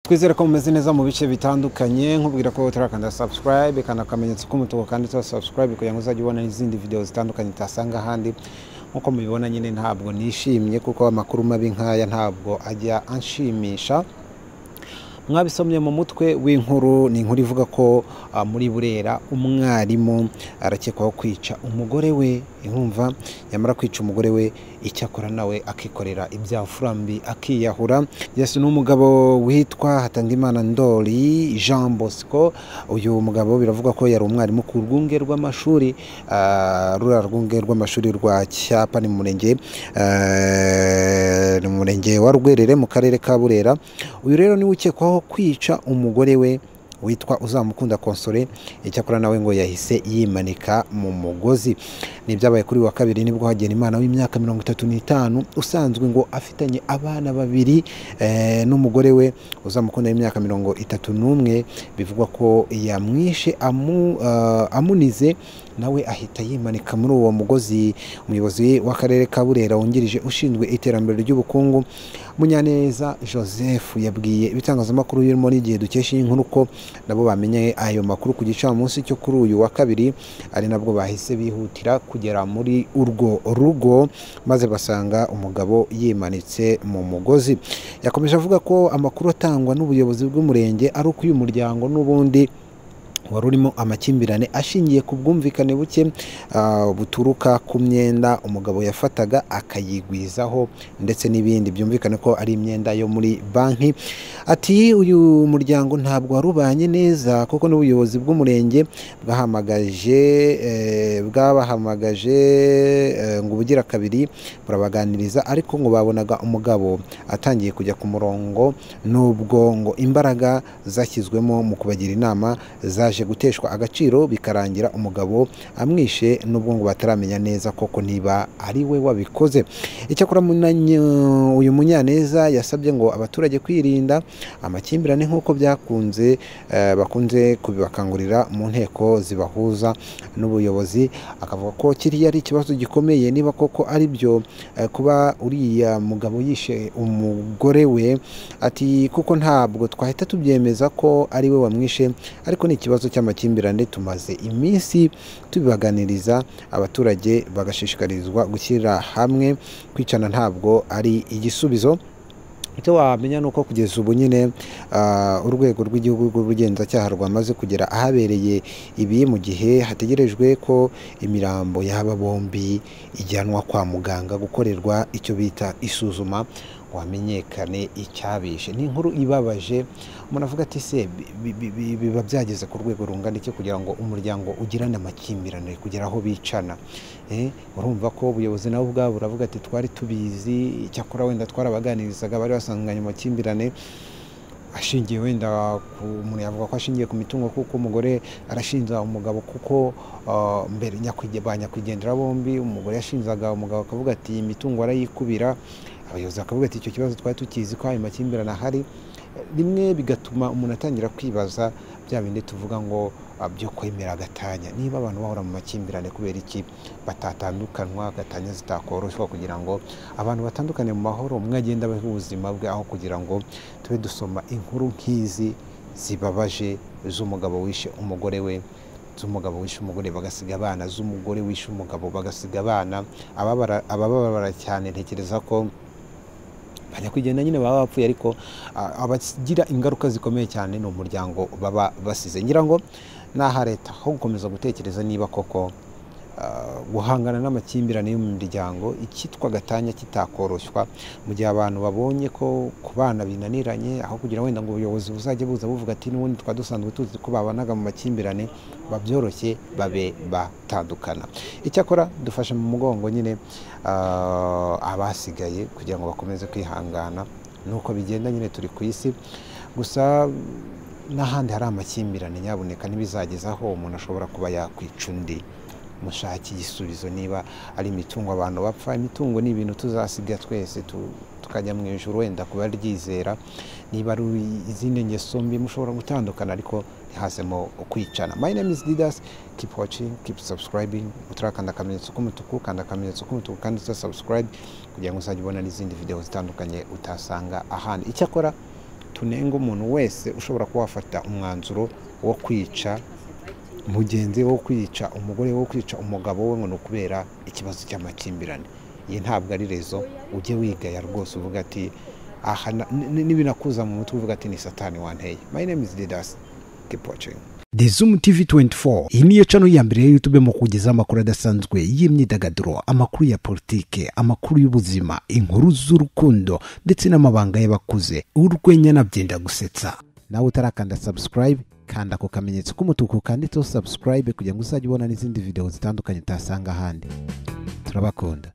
twizere ko mumeze neza mu bice bitandukanye nkubwira ko turakanda subscribe kana kamenyetso k'umutuku kandi subscribe kugira ngo uzajye ubona n'izindi video zitandukanye utasanga ahandi. Nkuko mubibona nyine ntabwo nishimye kuko amakuru mabi nkaya ntabwo ajya anshimisha. Mwabisomye mu mutwe w'inkuru, ni inkuru ivuga ko muri Burera umwarimu arakekwaho kwica umugore we. Inkumva yamara kwica umugore we icyakora nawe akikorera ibyafurambi akiyahura. Yesu n'umugabo witwa Hatangimana Ndoli Jean Bosco. Uyu mugabo biravuga ko yari umwarimu ku rwunge rw'amashuri rwunge rw'amashuri rwa Cyapa, ni mu murenge wa Rwerere mu karere ka Burera. Uyu rero ni ukekwaho kwica umugore we witwa Uzamukunda Console. Icyakora nawe ngo yahise yimanika mu mugozi. Ni byabaye kuri wa kabiri nibwo Hagenimana w'imyaka 35 usanzwe ngo afitanye abana babiri n'umugore we Uzamukunda w'imyaka 31 bivugwa ko yamwishe amunize nawe ahita yimanika muri uwo mugozi. Umuyobozi w'akarere ka Burera wungirije ushinzwe iterambere ry'ubukungu Munyaneza Joseph yabwiye ibitangazamakuru birimo n'igihe dukesha inkuru ko nabo bamenye ayo makuru ku gicamunsi cyo kuri uyu wa kabiri, ari nabwo bahise bihutira kugera muri urwo rugo maze basanga umugabo yimanitse mu mugozi. Yakomeje avuga ko amakuru atangwa n'ubuyobozi bw'umurenge ari uko uyu muryango n'ubundi wari urimo amakimbirane ashingiye ku bwumvikane buke buturuka ku myenda umugabo yafataga akayigwizaho ndetse n'ibindi. Byumvikane ko ari imyenda yo muri banki. Ati uyu muryango ntabwo warubanye neza kuko n'ubuyobozi bw'umurenge bwabahamagaje ngo ubugira kabiri burabaganiriza, ariko ngo babonaga umugabo atangiye kujya ku murongo, nubwo ngo imbaraga zashyizwemo mu kubagira inama zaje guteshwa agaciro bikarangira umugabo amwishe, nubwo ngo bataramenya neza koko niba ari we wabikoze. Icyakora uyu Munyaneza yasabye ngo abaturage kwirinda amakimbirane nk'uko bakunze kubibakangurira mu nteko zibahuza n'ubuyobozi. Akavuga ko kiriya ari ikibazo gikomeye niba koko ari byo kuba uriya mugabo yishe umugore we. Ati kuko ntabwo twahita tubyemeza ko ari we wamwishe, ariko ni ikibazo cy'amakimbirane tumaze iminsi tubibaganiriza, abaturage bagashishikarizwa gushyira hamwe. Kwicana ntabwo ari igisubizo. Icyo wamenya nuko kugeza ubu nyine urwego rw'igihugu rw'ubugenzacyaha rwamaze kugera ahabereye ibi, mu gihe hategerejwe ko imirambo y'aba bombi ijyanwa kwa muganga gukorerwa icyo bita isuzuma ngo hamenyekane icyabishe. Ni inkuru ibabaje. Umuntu avuga ati se biba byageze ku rwego rungana iki kugira ngo umuryango ugirane amakimbirane kugera aho bicana? Urumva ko ubuyobozi nabo ubwabo buravuga ati twari tubizi, icyakora wenda twarabaganirizaga, bari basanganye amakimbirane ashingiye wenda umuntu yavuga ko ashingiye ku mitungo, kuko umugore arashinja umugabo kuko mbere nyakwigendera bombi umugore yashinzaga umugabo akavuga ati imitungo arayikubira. Abayobozi bakavuga ati icyo kibazo twari tukizi ko ayo makimbirane ahari. Rimwe bigatuma umuntu atangira kwibaza bya bindi tuvuga ngo byo kwemera agatanya. Niba abantu bahora mu makimbirane kubera iki batatandukanwa, gatanya zitakoroshwa kugira ngo abantu batandukane mu mahoro, umwe agenda abaho ubuzima bwe, aho kugira ngo tube dusoma inkuru nk'izi zibabaje z'umugabo wishe umugore we, z'umugabo wishe umugore bagasiga abana, z'umugore wishe umugabo bagasiga abana. Abababara cyane ntekereza ko banyakwigendera nyine baba bapfuye, ariko abagira ingaruka zikomeye cyane ni umuryango baba basize. Ngira ngo naha leta ho gukomeza gutekereza niba koko guhangana n'amakimbirane yo mu miryango icyitwa gatanya kitakoroshywa, mu gihe abantu babonye ko ku bana binaniranye, aho kugira wenda ngo ubuyobozi buzajye buza buvuga ati n'ubundi dusanzwe tuzi ko babanaga mu makimbirane, babyoroshye babe batandukana. Icyakora dufashe mu mugongo nyine abasigaye kugira ngo bakomeze kwihangana. Nuko bigenda nyine, turi ku isi. Gusa n'ahandi hari amakimbirane nyabuneka ntibizagezaho umuntu ashobora kuba yakwica undi. Mushaki igisubizo. Niba ari imitungo abantu bapfa, imitungo ni ibintu tuzasiga twese tukajya mu ijuru wenda kuba ryizera. Niba ari izindi ngeso mbi mushobora gutandukana, ariko ntihazemo kwicana. My name is Didas. Keep watching, keep subscribing. Uturakanda akamenyetso k'umutuku, kanda akamenyetso k'umutuku kandi subscribe kugira ngo uzajye ubona n'izindi video zitandukanye utasanga ahandi. Icyakora tunenga umuntu wese ushobora kuwafata umwanzuro wo kwica mugenzi, wo kwica umugore, wo kwica umugabo we ngo nukubera ikibazo cy'amakimbirane. Iyi ntabwo ari rezo. Ujye wigaya rwose uvuga ati aha nibinakuza mu mutwe uvuga ati ni satani wanteye. My name is Didas. Keep watching. The Zoom TV 24 iyi niyo channel ya mbere ya YouTube mu kugeza amakuru adasanzwe y'imyidagaduro, amakuru ya politike, amakuru y'ubuzima, inkuru z'urukundo ndetse n'amabanga y'abakuze, urwenya na byenda gusetsa. Nawe utarakanda subscribe, kanda ku kamenyetso k'umutuku kanditseho subscribe kugira ngo uzajye ubona n'izindi video zitandukanye utasanga ahandi. Turabakunda.